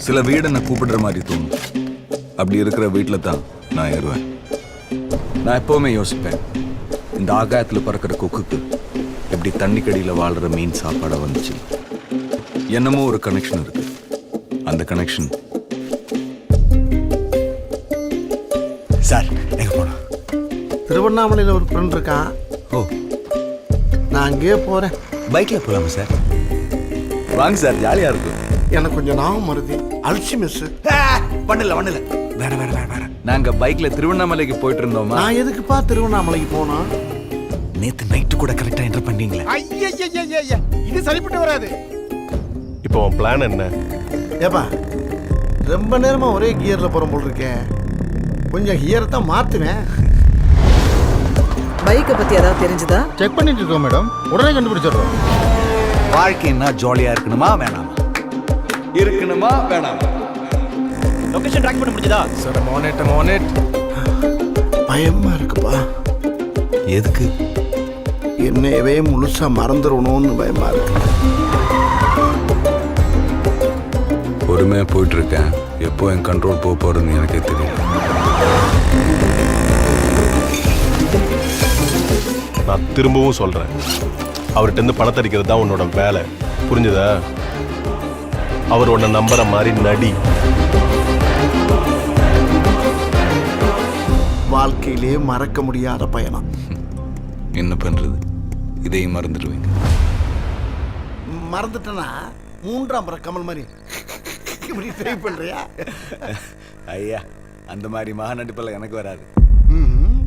சில வீடு என்ன கூப்பிடுற மாதிரி தோணும். அப்படி இருக்கிற வீட்டில் தான் நான் ஏறுவேன். நான் எப்பவுமே யோசிப்பேன், இந்த ஆகாயத்தில் பறக்கிற கொக்குக்கு எப்படி தண்ணி கடியில் வாழ்கிற மீன் சாப்பாடை வந்துச்சு. என்னமோ ஒரு கனெக்ஷன் இருக்கு. அந்த கனெக்ஷன் சார் எங்கே போனோம்? திருவண்ணாமலையில் ஒரு ஃப்ரெண்ட் இருக்கான். ஓ, நான் அங்கேயே போகிறேன். பைக்கில் போகலாமா சார்? வாங்க சார், ஜாலியாக இருக்கும். எனக்கு கொஞ்சம் ஞாபகம் வருது. அல்சி மிஸ். பண்ணல வேற வேற வேற வேற நாங்கள் பைக்கில் திருவண்ணாமலைக்கு போயிட்டு இருந்தோமா. நான் எதுக்குப்பா திருவண்ணாமலைக்கு போனோம்? நேற்று நைட்டு கூட கரெக்டாக என்டர் பண்ணீங்களே. ஐயா இது சரிப்பட்டு வராது. இப்போ உன் பிளான் என்ன? ஏப்பா ரொம்ப நேரமாக ஒரே கியரில் போகிற போல் இருக்கேன். கொஞ்சம் கியரை தான் மாற்றுவேன். பைக்கை பத்தி ஏதாவது தெரிஞ்சுதா? செக் பண்ணிட்டு இருக்கோம் மேடம். உடனே கண்டுபிடிச்சிடுறோம். வாழ்க்கைன்னா ஜாலியாக இருக்கணுமா வேணாமா? இருக்கணுமா வேணாமா? லொகேஷன் ட்ராக் பண்ண முடிஞ்சதா? சார் மோனேட் பயமாக இருக்குப்பா. எதுக்கு? என்னையவே முழுசாக மறந்துடணும்னு பயமாக இருக்கு. பொறுமையாக போயிட்டு இருக்கேன். எப்போ என் கண்ட்ரோல் போக போறதுன்னு எனக்கே தெரியும். நான் திரும்பவும் சொல்றேன், அவர்கிட்ட இருந்து பணத்தை அடிக்கிறது தான் உன்னோட வேலை. புரிஞ்சுதா? அவர் உன்னை நம்புற மாதிரி நடி. வாழ்க்கையிலே மறக்க முடியாத பயணம். என்ன பண்றது, இதையும் மறந்துடுவீங்க. மறந்துட்டேன்னா மூன்றாம் முறை கமல் மாதிரி இப்படி ட்ரை பண்றியா? ஐயா, அந்த மாதிரி மகா நடிப்பெல்லாம் எனக்கு வராது. ம்